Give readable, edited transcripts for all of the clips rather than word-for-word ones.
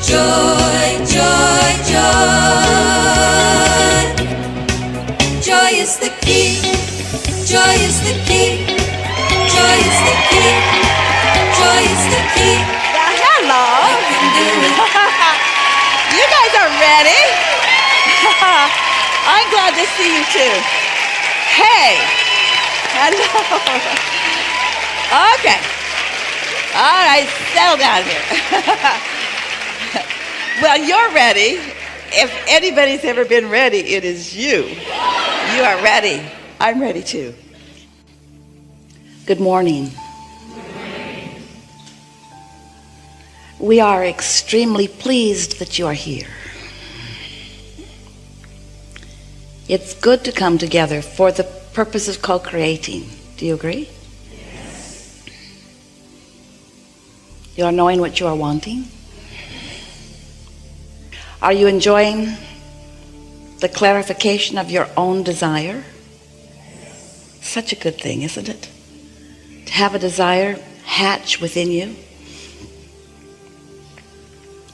Joy, joy, joy. Joy is the key. Joy is the key. Joy is the key. Joy is the key. Well, hello. I can do it. You guys are ready? I'm glad to see you too. Hey. Hello. Okay. All right, settle down here. Well, you're ready. If anybody's ever been ready, it is you. You are ready. I'm ready too. Good morning. We are extremely pleased that you are here. It's good to come together for the purpose of co-creating. Do you agree? Yes. You are knowing what you are wanting? Are you enjoying the clarification of your own desire? Such a good thing, isn't it? To have a desire hatch within you.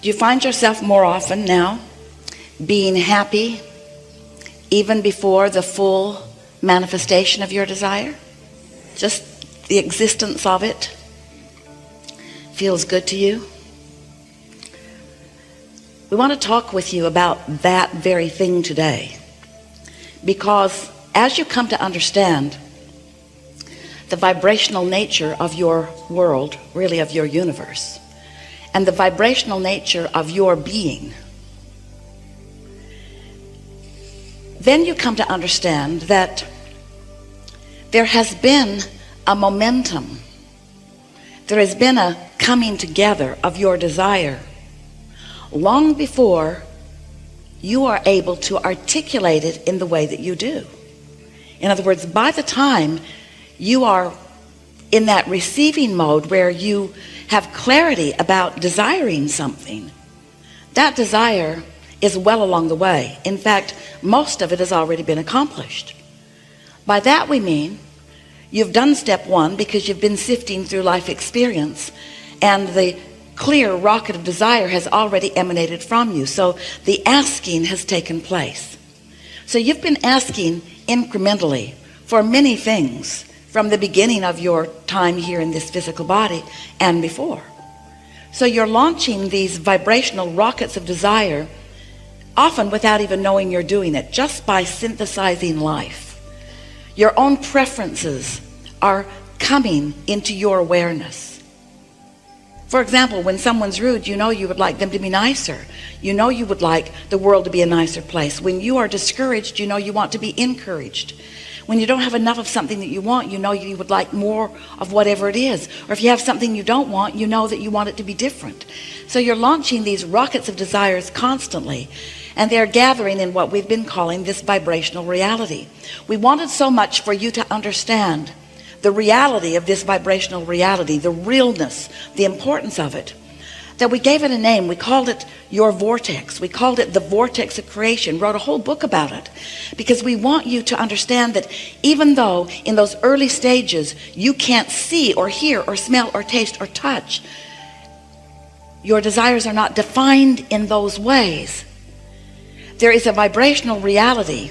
Do you find yourself more often now being happy even before the full manifestation of your desire? Just the existence of it feels good to you? We want to talk with you about that very thing today, because as you come to understand the vibrational nature of your world, really of your universe, and the vibrational nature of your being, then you come to understand that there has been a momentum, there has been a coming together of your desire long before you are able to articulate it in the way that you do. In other words, by the time you are in that receiving mode where you have clarity about desiring something, that desire is well along the way. In fact, most of it has already been accomplished. By that we mean you've done step one because you've been sifting through life experience, and the clear rocket of desire has already emanated from you. So the asking has taken place. So you've been asking incrementally for many things from the beginning of your time here in this physical body and before. So you're launching these vibrational rockets of desire, often without even knowing you're doing it, just by synthesizing life. Your own preferences are coming into your awareness. For example, when someone's rude, you know you would like them to be nicer. You know you would like the world to be a nicer place. When you are discouraged, you know you want to be encouraged. When you don't have enough of something that you want, you know you would like more of whatever it is. Or if you have something you don't want, you know that you want it to be different. So you're launching these rockets of desires constantly, and they're gathering in what we've been calling this vibrational reality. We wanted so much for you to understand the reality of this vibrational reality, the realness, the importance of it, that we gave it a name. We called it your vortex. We called it the vortex of creation, wrote a whole book about it, because we want you to understand that even though in those early stages you can't see or hear or smell or taste or touch, your desires are not defined in those ways. There is a vibrational reality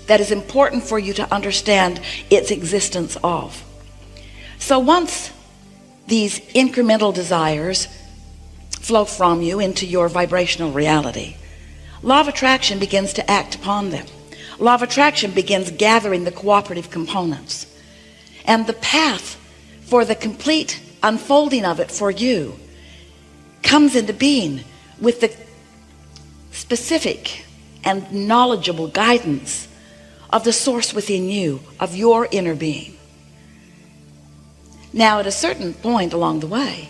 that is important for you to understand its existence of. So once these incremental desires flow from you into your vibrational reality, law of attraction begins to act upon them. Law of attraction begins gathering the cooperative components, and the path for the complete unfolding of it for you comes into being with the specific and knowledgeable guidance of the source within you, of your inner being. Now, at a certain point along the way,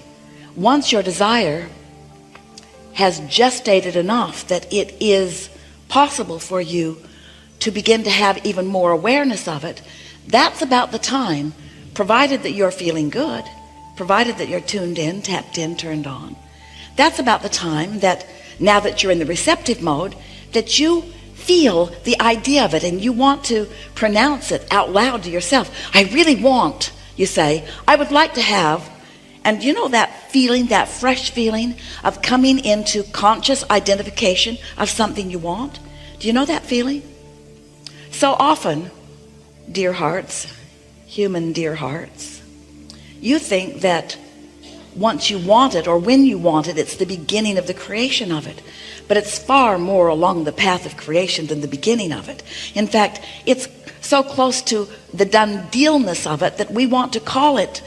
once your desire has gestated enough that it is possible for you to begin to have even more awareness of it, that's about the time, provided that you're feeling good, provided that you're tuned in, tapped in, turned on, that's about the time that, now that you're in the receptive mode, that you feel the idea of it and you want to pronounce it out loud to yourself. I really want, you say, I would like to have And you know that feeling, that fresh feeling of coming into conscious identification of something you want? Do you know that feeling? So often, dear hearts, human dear hearts, you think that once you want it, or when you want it, it's the beginning of the creation of it. But it's far more along the path of creation than the beginning of it. In fact, it's so close to the done dealness of it that we want to call it,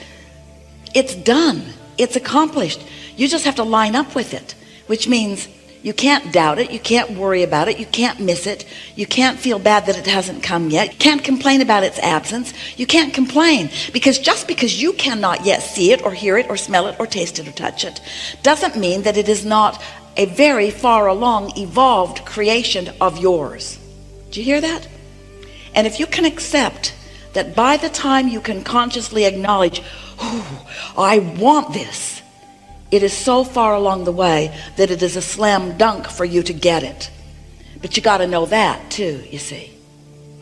it's done, it's accomplished. You just have to line up with it, which means you can't doubt it, you can't worry about it, you can't miss it, you can't feel bad that it hasn't come yet, you can't complain about its absence, you can't complain, because just because you cannot yet see it or hear it or smell it or taste it or touch it doesn't mean that it is not a very far along evolved creation of yours. Do you hear that? And if you can accept that by the time you can consciously acknowledge, oh, I want this, it is so far along the way that it is a slam dunk for you to get it. But you got to know that too, you see.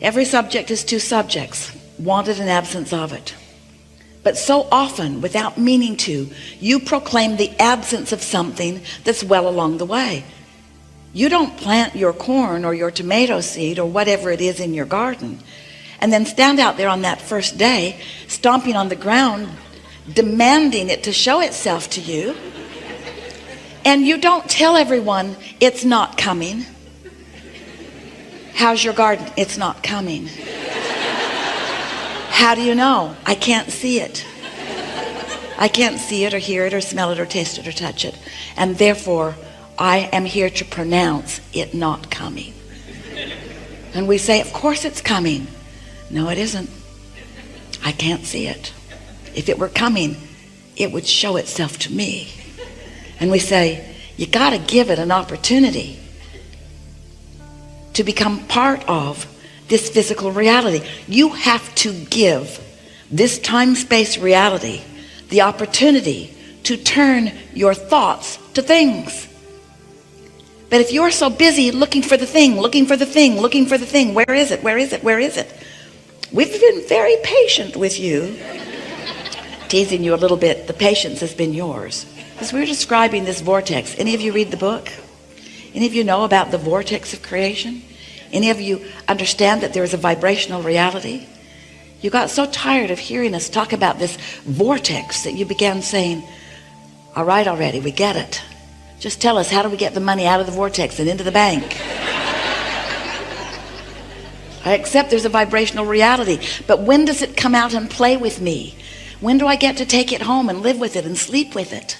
Every subject is two subjects, wanted and absence of it. But so often, without meaning to, you proclaim the absence of something that's well along the way. You don't plant your corn or your tomato seed or whatever it is in your garden and then stand out there on that first day, stomping on the ground, demanding it to show itself to you. And you don't tell everyone it's not coming. How's your garden? It's not coming. How do you know? I can't see it. I can't see it or hear it or smell it or taste it or touch it. And therefore, I am here to pronounce it not coming. And we say, of course it's coming. No, it isn't. I can't see it. If it were coming, it would show itself to me. And we say, you got to give it an opportunity to become part of this physical reality. You have to give this time-space reality the opportunity to turn your thoughts to things. But if you're so busy looking for the thing, looking for the thing, looking for the thing, where is it? Where is it? Where is it? We've been very patient with you. Teasing you a little bit, the patience has been yours. As we're describing this vortex, any of you read the book? Any of you know about the vortex of creation? Any of you understand that there is a vibrational reality? You got so tired of hearing us talk about this vortex that you began saying, all right already, we get it. Just tell us, how do we get the money out of the vortex and into the bank? I accept there's a vibrational reality, but when does it come out and play with me? When do I get to take it home and live with it and sleep with it?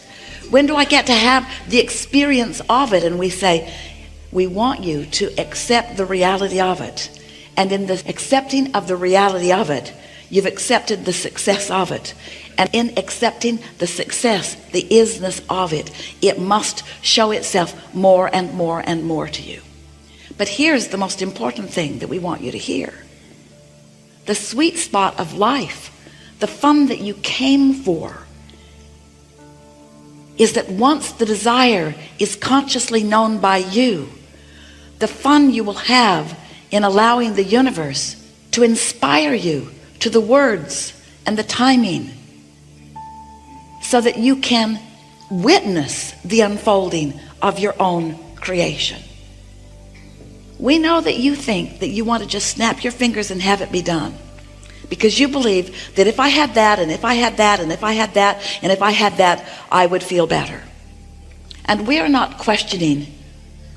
When do I get to have the experience of it? And we say, we want you to accept the reality of it. And in the accepting of the reality of it, you've accepted the success of it. And in accepting the success, the isness of it, it must show itself more and more and more to you. But here's the most important thing that we want you to hear. The sweet spot of life, the fun that you came for, is that once the desire is consciously known by you, the fun you will have in allowing the universe to inspire you to the words and the timing so that you can witness the unfolding of your own creation. We know that you think that you want to just snap your fingers and have it be done, because you believe that if I had that, and if I had that, and if I had that, and if I had that, I would feel better. And we are not questioning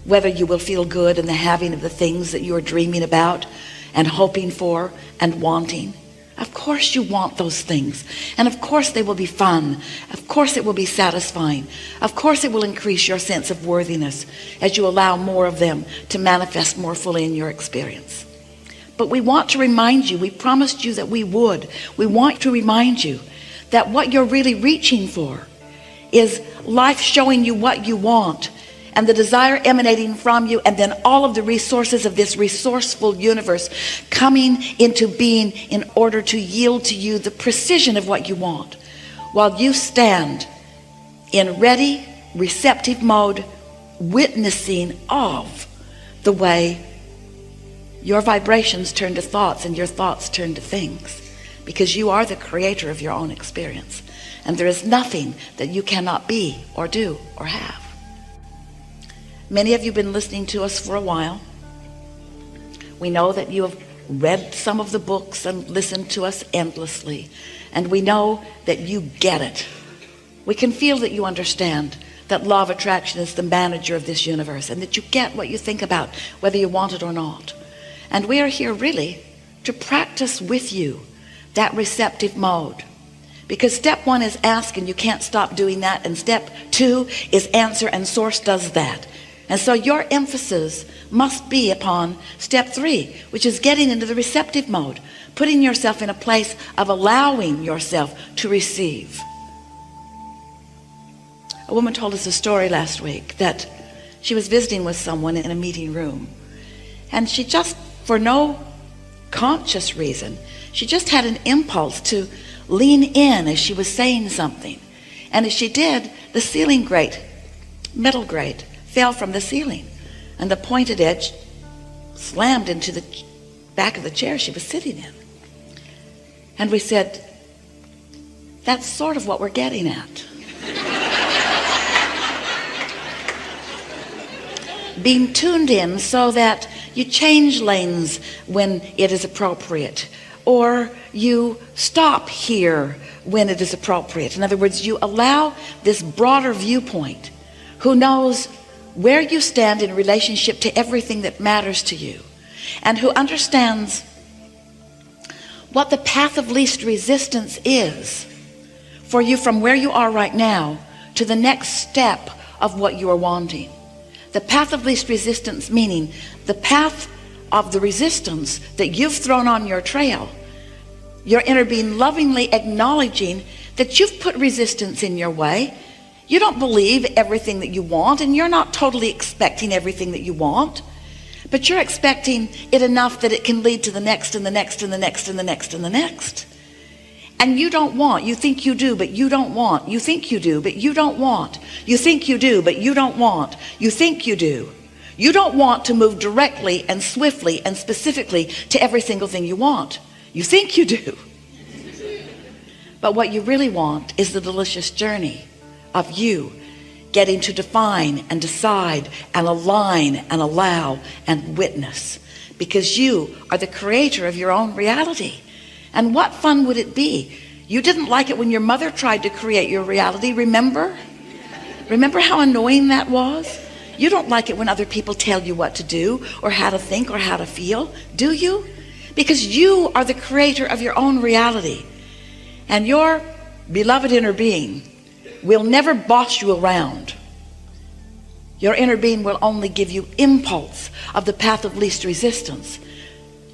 whether you will feel good in the having of the things that you are dreaming about and hoping for and wanting. Of course you want those things, and of course they will be fun. Of course it will be satisfying. Of course it will increase your sense of worthiness as you allow more of them to manifest more fully in your experience. But we want to remind you, we promised you that we would. We want to remind you that what you're really reaching for is life showing you what you want, and the desire emanating from you, and then all of the resources of this resourceful universe coming into being in order to yield to you the precision of what you want, while you stand in ready, receptive mode, witnessing of the way your vibrations turn to thoughts and your thoughts turn to things, because you are the creator of your own experience. and there is nothing that you cannot be or do or have. Many of you have been listening to us for a while. We know that you have read some of the books and listened to us endlessly, and we know that you get it. We can feel that you understand that law of attraction is the manager of this universe, and that you get what you think about, whether you want it or not. And we are here really to practice with you that receptive mode, because step 1 is ask, and you can't stop doing that, and step 2 is answer, and source does that. And so your emphasis must be upon step 3, which is getting into the receptive mode, putting yourself in a place of allowing yourself to receive. A woman told us a story last week that she was visiting with someone in a meeting room, and she just, for no conscious reason, she just had an impulse to lean in as she was saying something. And as she did, the ceiling grate, metal grate, fell from the ceiling, and the pointed edge slammed into the back of the chair she was sitting in. And we said, that's sort of what we're getting at. Being tuned in so that you change lanes when it is appropriate, or you stop here when it is appropriate. In other words, you allow this broader viewpoint who knows where you stand in relationship to everything that matters to you, and who understands what the path of least resistance is for you from where you are right now to the next step of what you are wanting. The path of least resistance, meaning the path of the resistance that you've thrown on your trail. Your inner being lovingly acknowledging that you've put resistance in your way. You don't believe everything that you want, and you're not totally expecting everything that you want, but you're expecting it enough that it can lead to the next and the next and the next and the next and the next. And you don't want, you think you do, but you don't want. You think you do, but you don't want. You think you do, but you don't want. You think you do. You don't want to move directly and swiftly and specifically to every single thing you want. You think you do. But what you really want is the delicious journey of you getting to define and decide and align and allow and witness, because you are the creator of your own reality. And what fun would it be? You didn't like it when your mother tried to create your reality, remember? Remember how annoying that was? You don't like it when other people tell you what to do or how to think or how to feel, do you? Because you are the creator of your own reality. And your beloved inner being will never boss you around. Your inner being will only give you impulse of the path of least resistance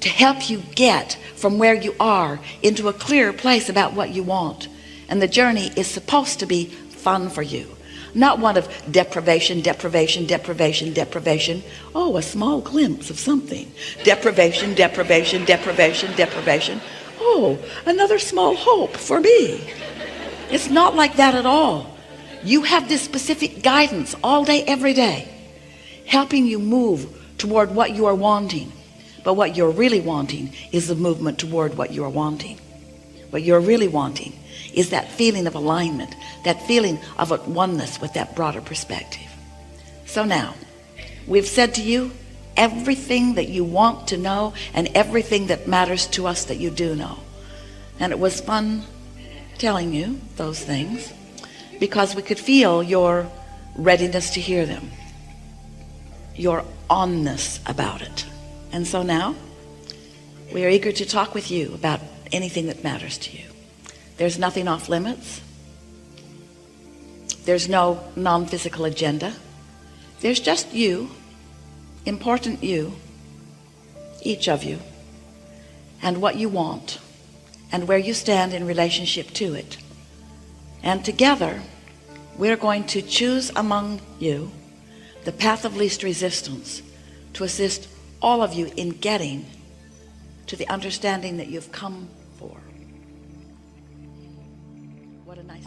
to help you get from where you are into a clearer place about what you want. And the journey is supposed to be fun for you, not one of deprivation, deprivation, deprivation, deprivation. Oh, a small glimpse of something. Deprivation, deprivation, deprivation, deprivation. Oh, another small hope for me. It's not like that at all. You have this specific guidance all day, every day, helping you move toward what you are wanting. But what you're really wanting is the movement toward what you are wanting. What you're really wanting is that feeling of alignment, that feeling of a oneness with that broader perspective. So now, we've said to you everything that you want to know and everything that matters to us that you do know. And it was fun telling you those things because we could feel your readiness to hear them, your onness about it. And so now we are eager to talk with you about anything that matters to you. There's nothing off limits. There's no non-physical agenda. There's just you, important you, each of you, and what you want and where you stand in relationship to it. And together we're going to choose among you the path of least resistance to assist all of you in getting to the understanding that you've come for. What a nice